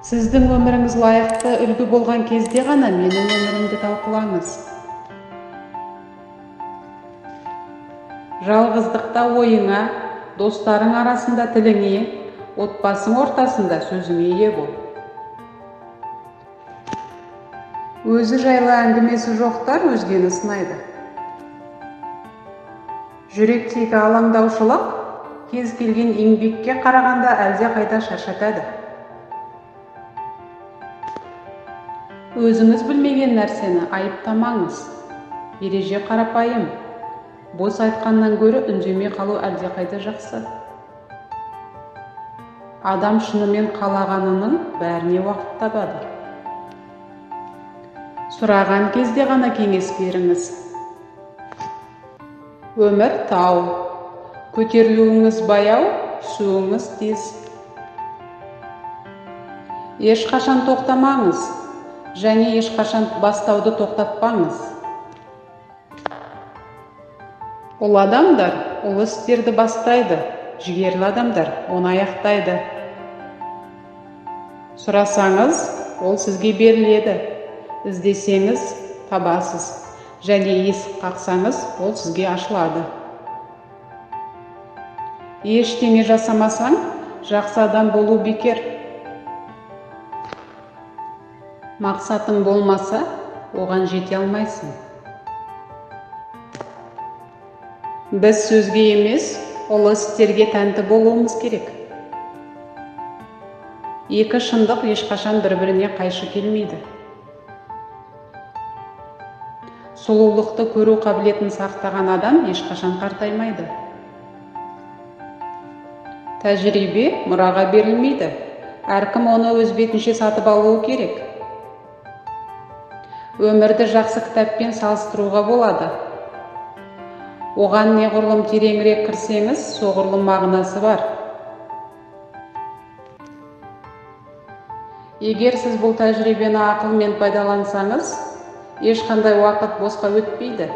Сіздің өміріңіз лайықты үлгі болған кезде ғана менің өмірімді талқылаңыз. Жалғыздықта ойыңа, достарың арасында тіліңе, отбасың ортасында сөзіңе ие бол. Өзі жайлы әңгімесі жоқтар өзгені сынайды. Жүректегі алаңдаушылық кез келген еңбекке қарағанда әлде қайда шаршатады. Өзіңіз білмеген нәрсені айыптамаңыз. Ереже қарапайым. Бос айтқаннан гөрі үндемей қалу әлде қайда жақсы. Адам шынымен қалағанының бәріне уақыт табады. Сұраған кезде ғана кеңес беріңіз. Өмір тау. Көтерілуіңіз баяу, түсуіңіз тез. Ешқашан тоқтамаңыз, және ешқашан бастауды тоқтатпаңыз. Ол адамдар ұлы істерді бастайды, жігерлі адамдар оны аяқтайды. Сұрасаңыз, ол сізге беріледі. Іздесеңіз, табасыз, және есік қақсаңыз, ол сізге ашылады. Ештеңе жасамасаң, жақсы адам болу бекер. Мақсатың болмаса, оған жете алмайсың. Біз сөзге емес, ұлы істерге тәнті болуымыз керек. Екі шындық ешқашан бір-біріне қайшы келмейді. Сұлулықты көру қабілетін сақтаған адам ешқашан қартаймайды. Тәжірибе мұраға берілмейді. Әркім оны өз бетінше сатып алуы керек. Өмірді жақсы кітаппен салыстыруға болады. Оған неғұрлым тереңірек кірсеңіз, соғұрлым мағынасы бар. Егер сіз бұл тәжірибені ақылмен пайдалансаңыз, ешқандай уақыт босқа өтпейді.